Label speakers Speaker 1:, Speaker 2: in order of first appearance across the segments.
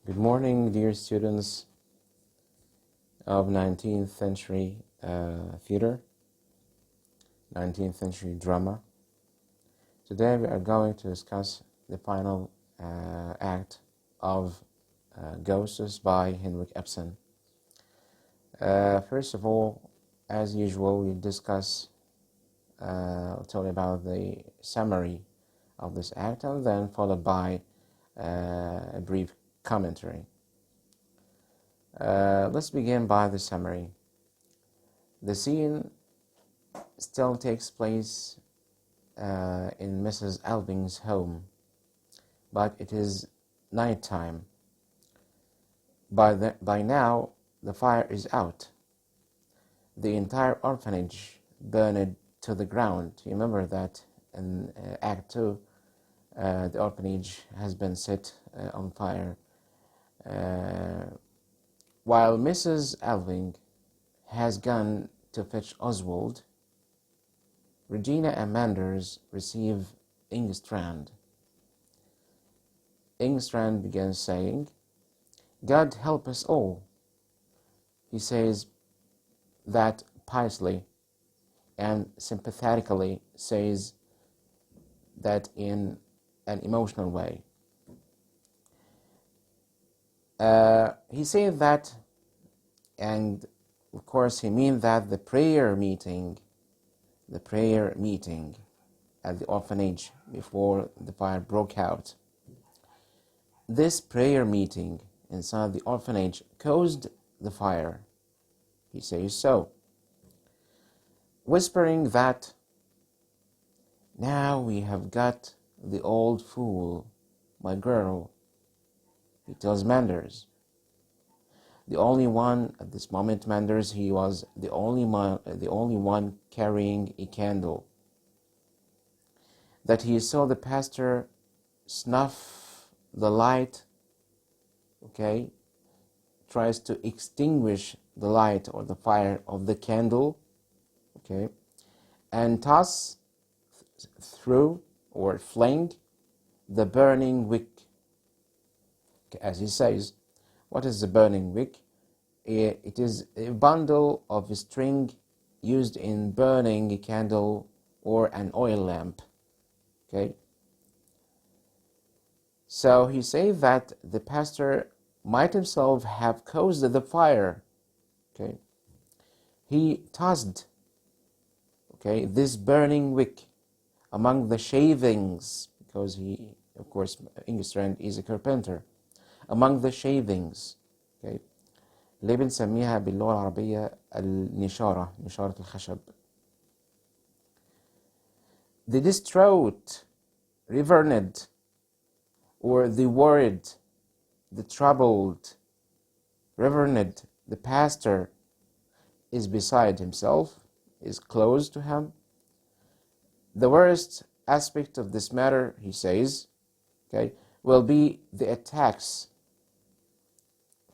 Speaker 1: Good morning, dear students of 19th century theater, 19th century drama. Today we are going to discuss the final act of Ghosts by Henrik Ibsen. First of all, as usual, we'll discuss, tell you about the summary of this act, and then followed by a brief commentary. Let's begin by the summary. The scene still takes place in Mrs. Alving's home, but it is night time. By now, the fire is out. The entire orphanage burned to the ground. You remember that in Act 2, the orphanage has been set on fire. While Mrs. Alving has gone to fetch Oswald, Regina and Manders receive Engstrand. Engstrand begins saying, "God help us all." He says that piously and sympathetically, says that in an emotional way. He said that, and of course he means that the prayer meeting at the orphanage before the fire broke out, this prayer meeting inside the orphanage caused the fire. He says so, whispering that now we have got the old fool, my girl. He tells Manders, the only one at this moment, Manders, he was the only one carrying a candle, that he saw the pastor snuff the light, tries to extinguish the light or the fire of the candle, and toss through or fling the burning wick. As he says, what is the burning wick? It is a bundle of string used in burning a candle or an oil lamp. So he says that the pastor might himself have caused the fire. He tossed this burning wick among the shavings, because he, of course, Engstrand is a carpenter, among the shavings. اللي بنسميها باللغة العربية النشارة، نشارة الخشب. The distraught, reverted, or the worried, the troubled, reverend, the pastor, is beside himself, is close to him. The worst aspect of this matter, he says, will be the attacks,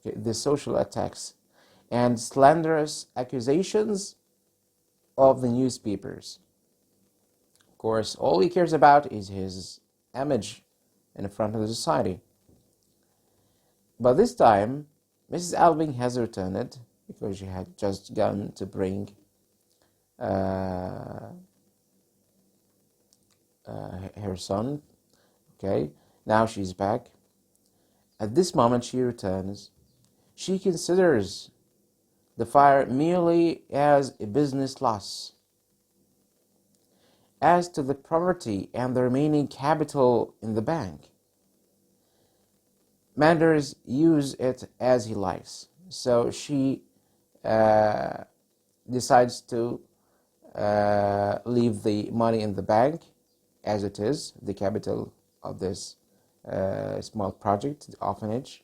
Speaker 1: the social attacks and slanderous accusations of the newspapers. Of course, all he cares about is his image in front of the society. But this time, Mrs. Alving has returned because she had just gone to bring her son. Now she's back. At this moment she returns. She considers the fire merely as a business loss. As to the property and the remaining capital in the bank, Manders uses it as he likes. So she decides to leave the money in the bank as it is, the capital of this small project, the orphanage,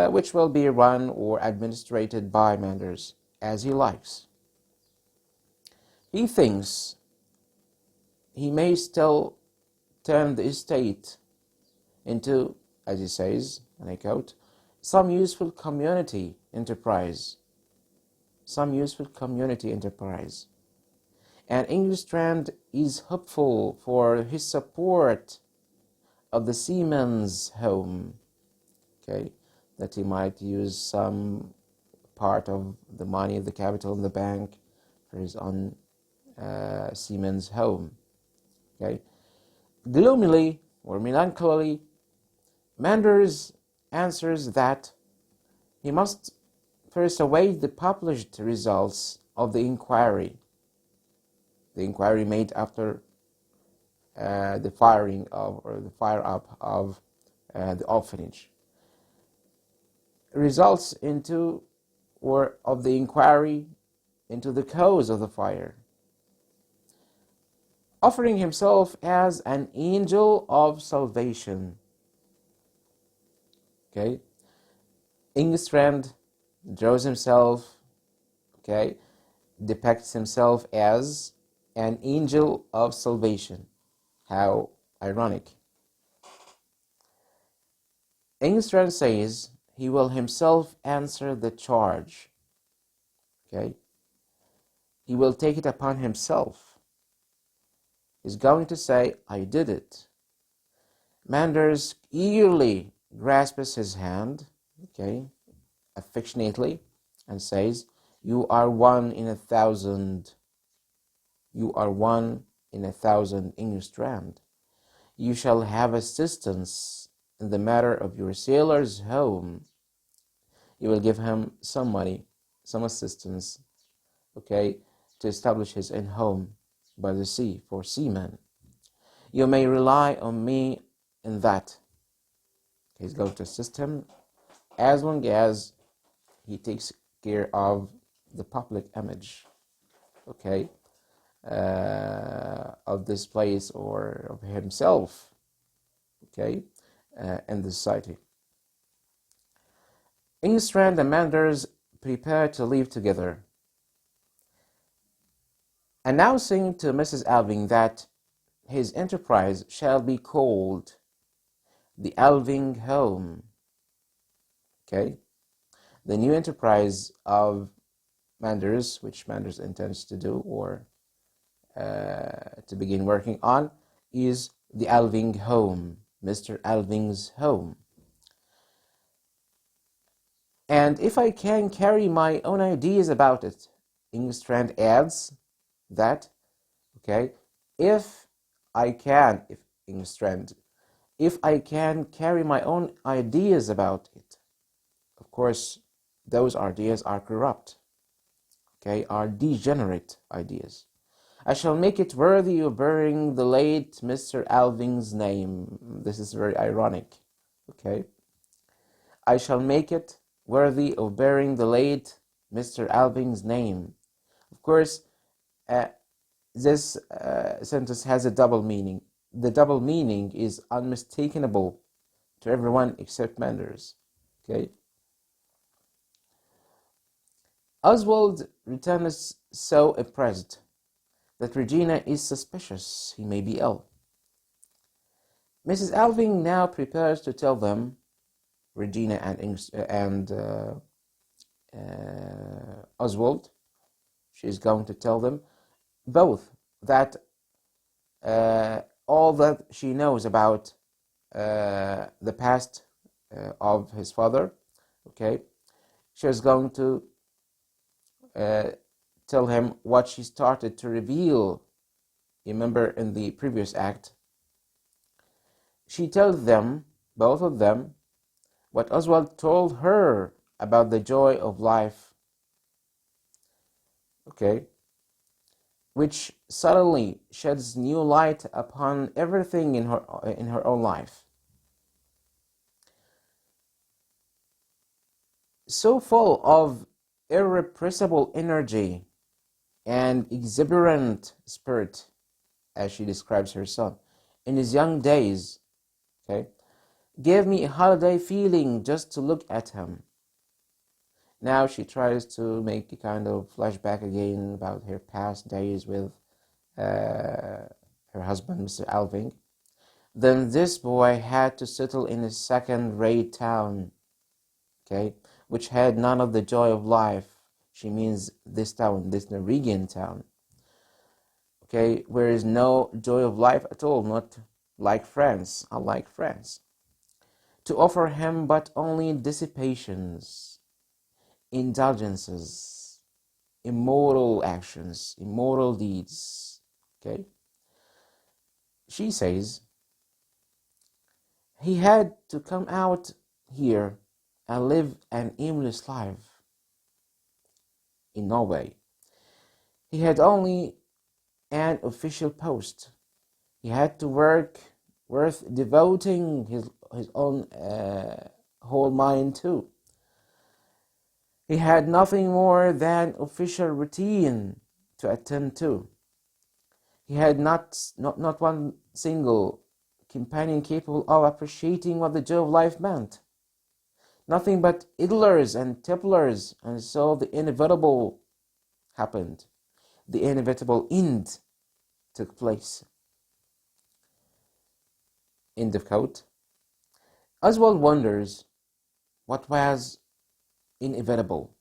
Speaker 1: which will be run or administrated by Manders as he likes. He thinks he may still turn the estate into, as he says, and I quote, some useful community enterprise. And Engstrand is hopeful for his support of the seaman's home. okay, that he might use some part of the money, the capital in the bank for his own seaman's home. Okay, gloomily or melancholy, Manders answers that he must first await the published results of the inquiry made after the firing of, or the fire up of the orphanage. Results into, or of the inquiry into the cause of the fire, offering himself as an angel of salvation. Okay, Engstrand draws himself, okay, depicts himself as an angel of salvation. How ironic. Engstrand says he will himself answer the charge. Okay, he will take it upon himself. He's going to say, I did it. Manders eagerly grasps his hand, okay, affectionately, and says, you are one in 1,000. You are one in 1,000, Engstrand. You shall have assistance in the matter of your sailor's home. You will give him some money, some assistance, okay, to establish his own home by the sea for seamen. You may rely on me in that. He's going to assist him as long as he takes care of the public image, okay, of this place or of himself, okay, in the society. Engstrand and Manders prepare to leave together, announcing to Mrs. Alving that his enterprise shall be called the Alving Home. Okay, the new enterprise of Manders, which Manders intends to do or to begin working on, is the Alving Home, Mr. Alving's home. And if I can carry my own ideas about it, Engstrand adds that, okay, if Engstrand, if I can carry my own ideas about it, of course, those ideas are corrupt, okay, are degenerate ideas. I shall make it worthy of bearing the late Mr. Alving's name. This is very ironic, okay. I shall make it worthy of bearing the late Mr. Alving's name. Of course, this sentence has a double meaning. The double meaning is unmistakable to everyone except Manders. Okay. Oswald returns so oppressed that Regina is suspicious he may be ill. Mrs. Alving now prepares to tell them, Regina and Oswald, she's going to tell them both that all that she knows about the past of his father, okay, she's going to tell him what she started to reveal. Remember in the previous act, she tells them, both of them, what Oswald told her about the joy of life, okay, which suddenly sheds new light upon everything in her own life. So full of irrepressible energy and exuberant spirit, as she describes her son, in his young days, okay, gave me a holiday feeling just to look at him. Now she tries to make a kind of flashback again about her past days with her husband, Mr. Alving. Then this boy had to settle in a second-rate town, okay, which had none of the joy of life. She means this town, this Norwegian town, okay, where is no joy of life at all, not like France, unlike France. to offer him but only dissipations, indulgences, immoral actions, immoral deeds. Okay? She says, he had to come out here and live an aimless life in Norway. He had only an official post. He had to work worth devoting his own whole mind to. He had nothing more than official routine to attend to. He had not one single companion capable of appreciating what the joy of life meant. Nothing but idlers and tipplers, and so the inevitable happened. The inevitable end took place. End of quote. Oswald wonders what was inevitable,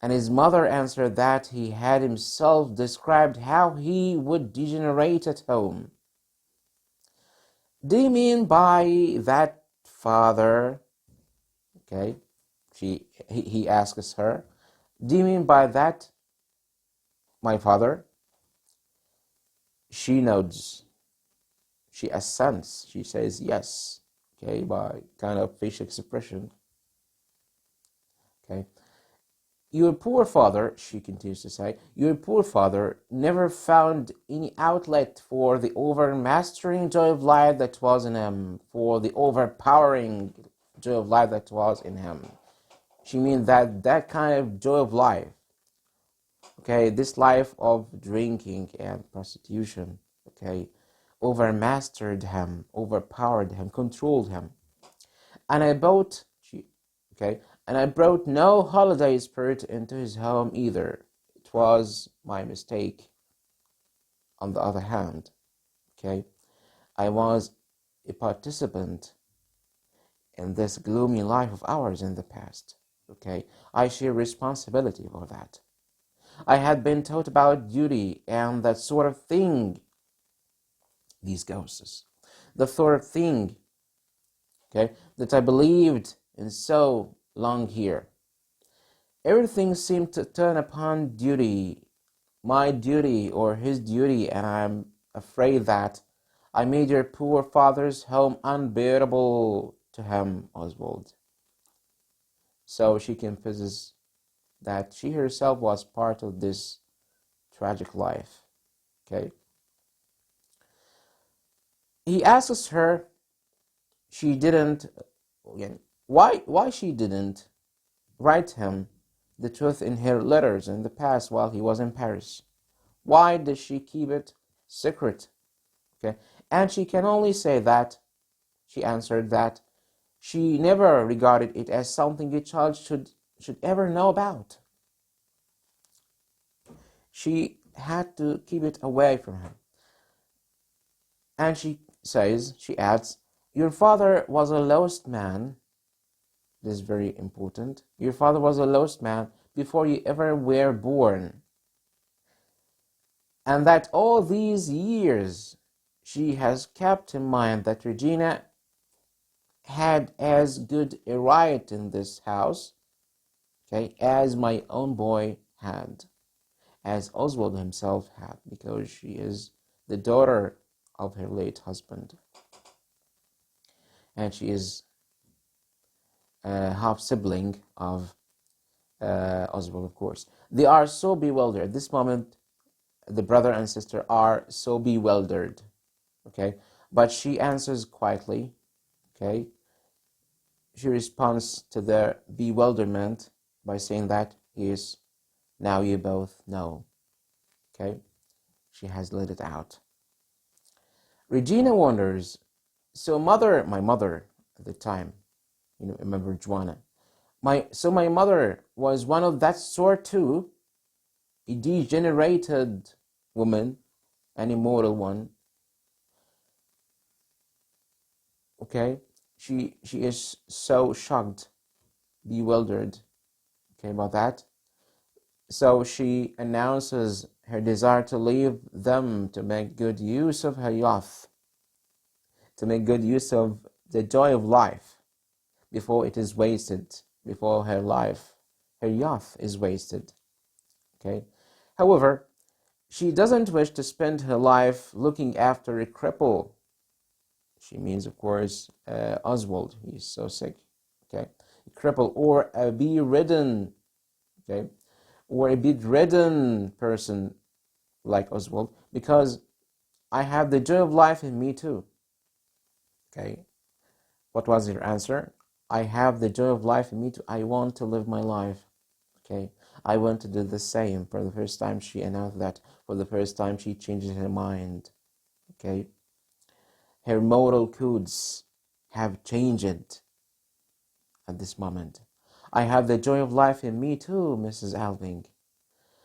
Speaker 1: and his mother answered that he had himself described how he would degenerate at home. Do you mean by that, father? Okay, he asks her, do you mean by that, my father? She nods. She assents. She says yes, okay, by kind of facial expression. Okay. Your poor father, she continues to say, your poor father never found any outlet for the overmastering joy of life that was in him, for the overpowering joy of life that was in him. She means that kind of joy of life, okay, this life of drinking and prostitution, okay, overmastered him, overpowered him, controlled him. And I brought no holiday spirit into his home either. It was my mistake. On the other hand, okay, I was a participant in this gloomy life of ours in the past. Okay, I share responsibility for that. I had been taught about duty and that sort of thing. These ghosts, the sort of thing, okay, that I believed in so long here. Everything seemed to turn upon duty, my duty or his duty, and I'm afraid that I made your poor father's home unbearable to him, Oswald. So she confesses that she herself was part of this tragic life. Okay. He asks her, she didn't, again, why she didn't write him the truth in her letters in the past while he was in Paris. Why does she keep it secret? Okay, and she can only say that she answered that she never regarded it as something a child should ever know about. She had to keep it away from him. And she adds, your father was a lost man. This is very important. Your father was a lost man before you ever were born. And that all these years she has kept in mind that Regina had as good a right in this house, okay, as my own boy had, as Oswald himself had, because she is the daughter of her late husband. And she is a half-sibling of Oswald, of course. They are so bewildered. At this moment, the brother and sister are so bewildered, okay? But she answers quietly, okay? She responds to their bewilderment by saying that, yes, now you both know, okay? She has let it out. Regina wonders, so my mother at the time, remember Joanna, my mother was one of that sort too, a degenerated woman, an immoral one. Okay, she is so shocked, bewildered, okay, about that. So she announces her desire to leave them to make good use of her youth, to make good use of the joy of life. before it is wasted, before her life, her youth is wasted. Okay. However, she doesn't wish to spend her life looking after a cripple. She means, of course, Oswald. He's so sick. Okay. A cripple or a bedridden, okay, or a bedridden person like Oswald, because I have the joy of life in me too. Okay. What was your answer? I have the joy of life in me too. I want to live my life. Okay. I want to do the same. For the first time she announced that. For the first time she changed her mind. Okay. Her moral codes have changed at this moment. I have the joy of life in me too, Mrs. Alving.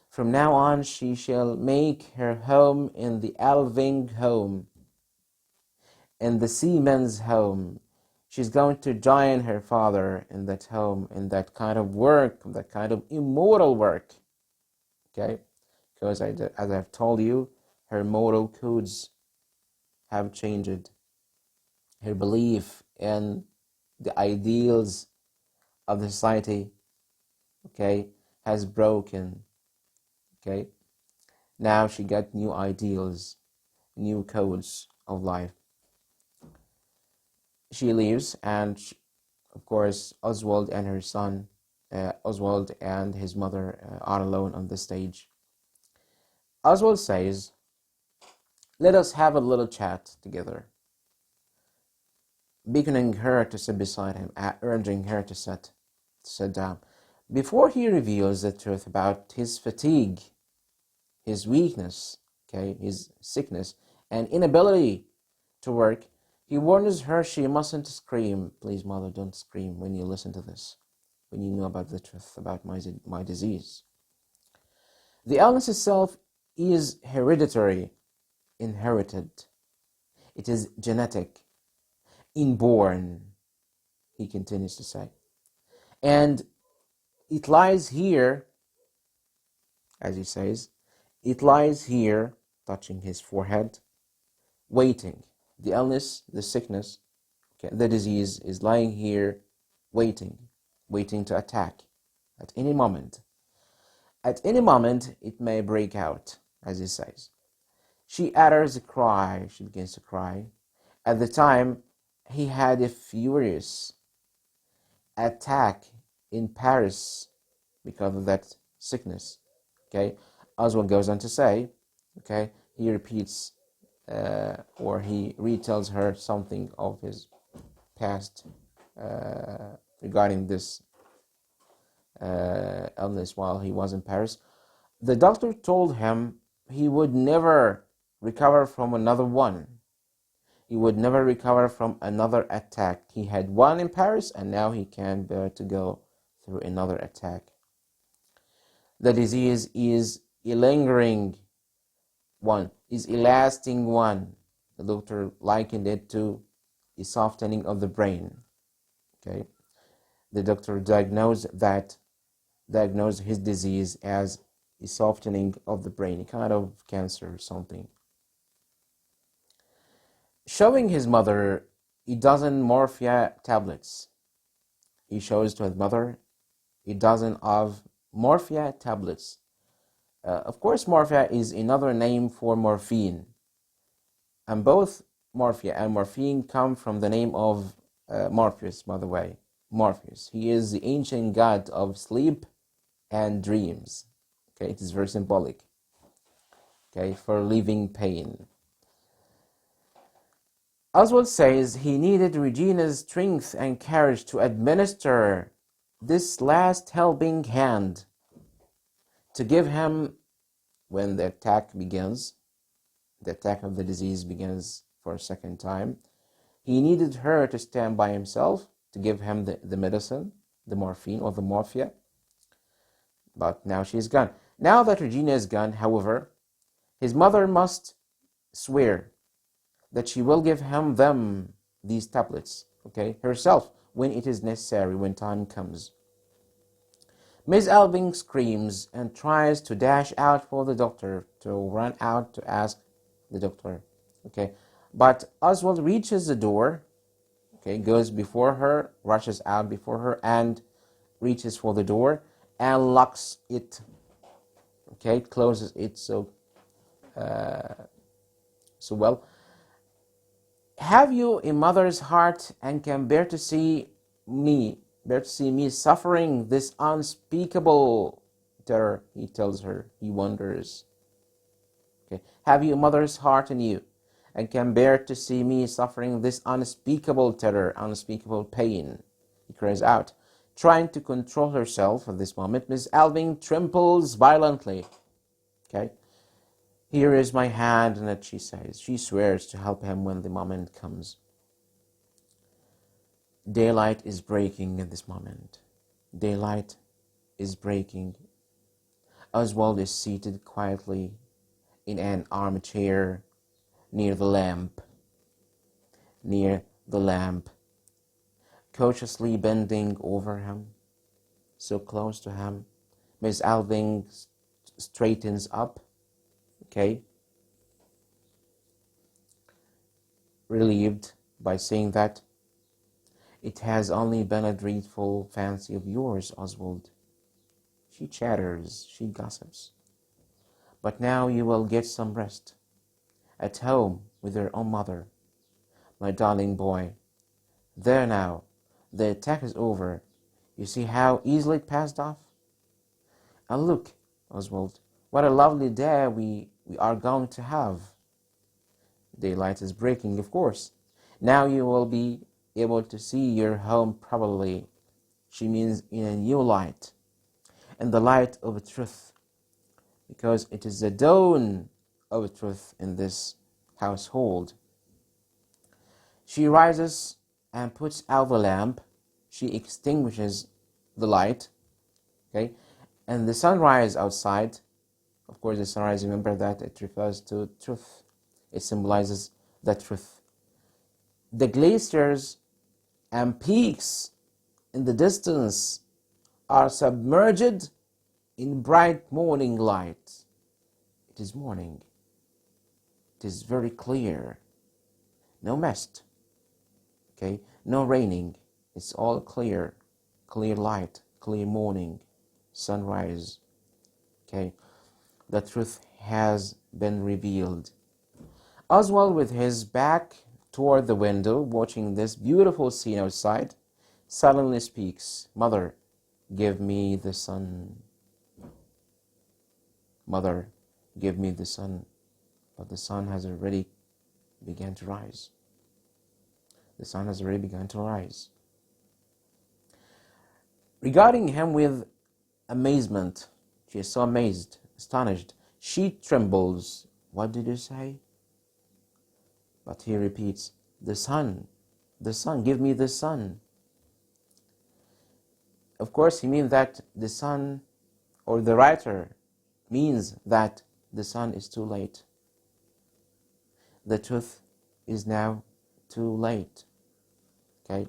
Speaker 1: From now on she shall make her home in the Alving home, in the Seaman's home. She's going to join her father in that home, in that kind of work, that kind of immortal work. Okay? Because as I've told you, her moral codes have changed. Her belief in the ideals of the society, okay, has broken. Okay? Now she got new ideals, new codes of life. She leaves, and of course Oswald and her son, Oswald and his mother are alone on the stage. Oswald says, let us have a little chat together, beckoning her to sit beside him, urging her to sit down. Before he reveals the truth about his fatigue, his weakness, okay, his sickness, and inability to work, he warns her she mustn't scream. Please, mother, don't scream when you listen to this, when you know about the truth about my disease. The illness itself is hereditary, inherited. It is genetic, inborn, he continues to say. And it lies here, as he says, it lies here, touching his forehead, waiting. The illness, the sickness, okay, the disease is lying here, waiting to attack at any moment. At any moment, it may break out, as he says. She utters a cry, she begins to cry. At the time, he had a furious attack in Paris because of that sickness. Okay, Oswald goes on to say, okay, he repeats or he retells her something of his past regarding this illness while he was in Paris. The doctor told him he would never recover from another one. He would never recover from another attack. He had one in Paris, and now he can't bear to go through another attack. The disease is a lingering one, is a lasting one. The doctor likened it to a softening of the brain. Okay, the doctor diagnosed his disease as a softening of the brain, a kind of cancer or something. Showing his mother a dozen Morphia tablets. He shows to his mother a dozen of Morphia tablets. Of course, Morphia is another name for morphine. And both Morphia and morphine come from the name of Morpheus, by the way. Morpheus. He is the ancient god of sleep and dreams. Okay, it is very symbolic. Okay, for relieving pain. Oswald says he needed Regina's strength and courage to administer this last helping hand, to give him, when the attack begins, the attack of the disease begins for a second time, he needed her to stand by himself, to give him the medicine, the morphine or the morphia. But now she's gone. Now that Regina is gone, however, his mother must swear that she will give them these tablets, okay, herself, when it is necessary, when time comes. Miss Alving screams and tries to dash out for the doctor, to run out to ask the doctor, okay. But Oswald reaches the door, Okay, goes before her, rushes out before her, and reaches for the door and locks it. Okay, closes it so well. Have you a mother's heart and can bear to see me suffering this unspeakable terror? He tells her. He wonders. Okay, have you a mother's heart in you and can bear to see me suffering this unspeakable terror, unspeakable pain? He cries out. Trying to control herself at this moment, Miss Alving trembles violently. Okay. Here is my hand, and that she says. She swears to help him when the moment comes. Daylight is breaking at this moment. Daylight is breaking. Oswald is seated quietly in an armchair near the lamp. Cautiously bending over him, so close to him. Miss Alving straightens up. Okay, relieved by saying that it has only been a dreadful fancy of yours, Oswald. She chatters, she gossips. But now you will get some rest, at home with your own mother, my darling boy. There now, the attack is over. You see how easily it passed off? And look, Oswald, what a lovely day we are going to have. Daylight is breaking, of course. Now you will be able to see your home probably. She means in a new light, in the light of truth, because it is the dawn of truth in this household. She rises and puts out the lamp. She extinguishes the light, okay? And the sunrise outside, of course, the sunrise, remember that it refers to truth. It symbolizes the truth. The glaciers and peaks in the distance are submerged in bright morning light. It is morning. It is very clear. No mist. Okay? No raining. It's all clear. Clear light. Clear morning. Sunrise. Okay? The truth has been revealed. Oswald, with his back toward the window, watching this beautiful scene outside, suddenly speaks. Mother, give me the sun. Mother, give me the sun. But the sun has already begun to rise. The sun has already begun to rise. Regarding him with amazement, she is so amazed, astonished. She trembles. What did you say? But he repeats, the sun, give me the sun. Of course, he means that the sun, or the writer means that the sun is too late. The truth is now too late. Okay?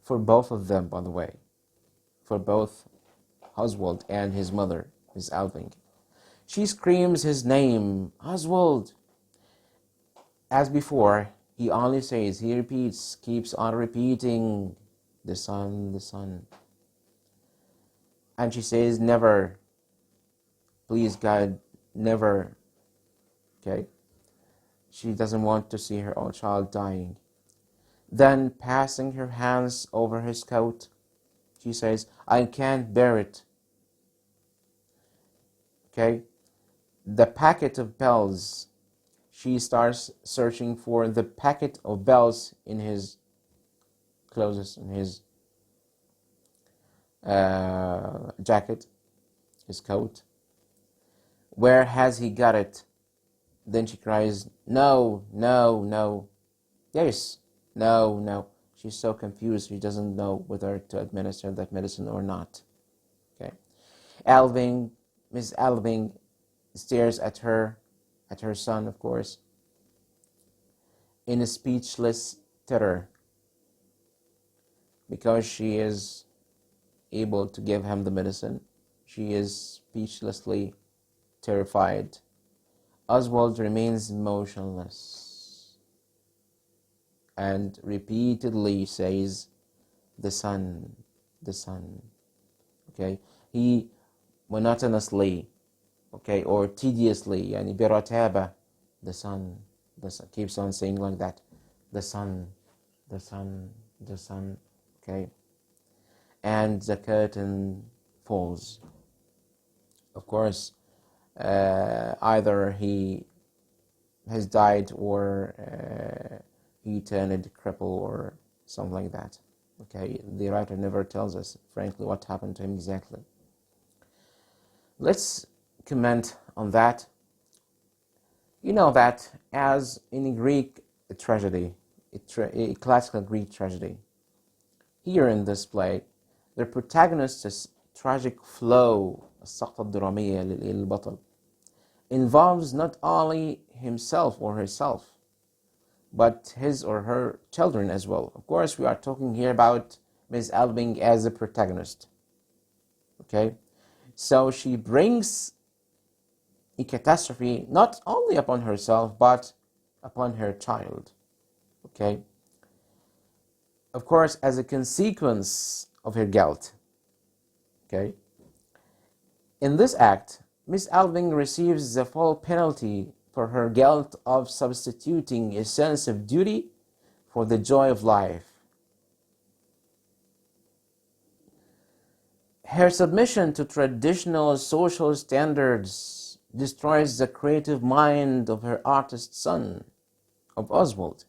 Speaker 1: For both of them, by the way. For both Oswald and his mother, Miss Alving. She screams his name, Oswald. As before, he only says, he repeats, keeps on repeating, the sun, the sun. And she says, never, please God, never. Okay? She doesn't want to see her own child dying. Then, passing her hands over his coat, she says, I can't bear it. Okay? The packet of bells. She starts searching for the packet of bells in his clothes, in his jacket, his coat. Where has he got it? Then she cries, no, no, no. Yes, no, no. She's so confused, she doesn't know whether to administer that medicine or not. Okay. Miss Alving stares at her son, of course, in a speechless terror, because she is able to give him the medicine. She is speechlessly terrified. Oswald remains motionless. and repeatedly says, the sun, the sun. Okay, he monotonously, okay, or tediously, يعني برتابة, the sun, keeps on saying like that, the sun, the sun, the sun. Okay, and the curtain falls. Of course, either he has died or he turned cripple or something like that. Okay, the writer never tells us, frankly, what happened to him exactly. Let's comment on that. You know that as in a Greek tragedy, a classical Greek tragedy, here in this play, the protagonist's tragic flow, السقطة الدرامية للبطل, involves not only himself or herself, but his or her children as well. Of course, we are talking here about Miss Alving as a protagonist. Okay, so she brings a catastrophe not only upon herself, but upon her child. Okay, of course, as a consequence of her guilt. Okay, in this act, Miss Alving receives the full penalty for her guilt of substituting a sense of duty for the joy of life. Her submission to traditional social standards destroys the creative mind of her artist son, of Oswald,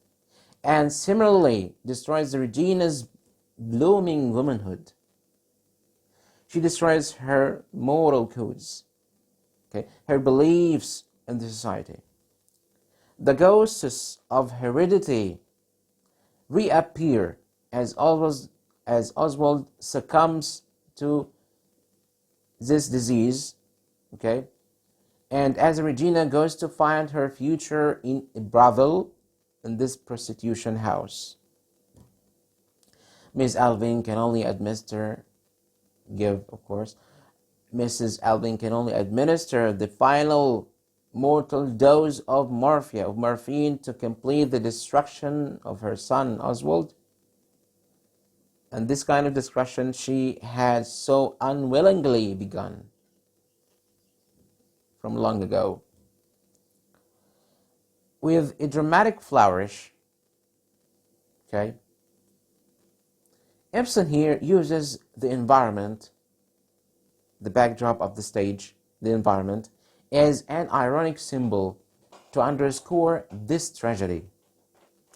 Speaker 1: and similarly destroys Regina's blooming womanhood. She destroys her moral codes, okay, her beliefs in the society. The ghosts of heredity reappear as Oswald succumbs to this disease, okay, and as Regina goes to find her future in a brothel, in this prostitution house. Miss Alving can only Mrs. Alving can only administer the final mortal dose of morphine to complete the destruction of her son Oswald. And this kind of destruction she had so unwillingly begun from long ago. With a dramatic flourish, okay, Ibsen here uses the environment, the backdrop of the stage, the environment, as an ironic symbol to underscore this tragedy.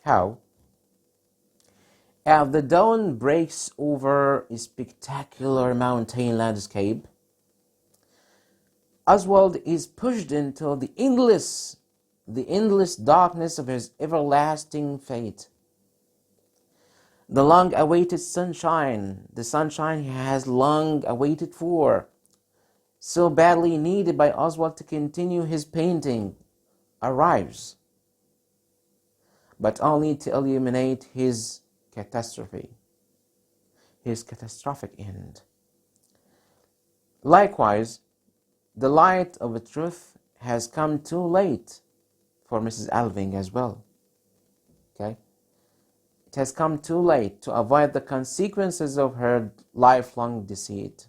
Speaker 1: How? As the dawn breaks over a spectacular mountain landscape, Oswald is pushed into the endless darkness of his everlasting fate. The long-awaited sunshine, the sunshine he has long awaited for, so badly needed by Oswald to continue his painting, arrives, but only to illuminate his catastrophe, his catastrophic end. Likewise, the light of the truth has come too late for Mrs. Alving as well. Okay? It has come too late to avoid the consequences of her lifelong deceit,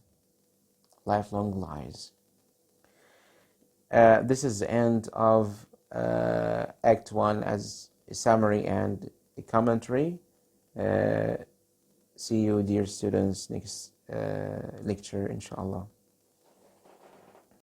Speaker 1: lifelong lies. This is the end of Act 1 as a summary and a commentary. See you, dear students, next lecture, inshallah.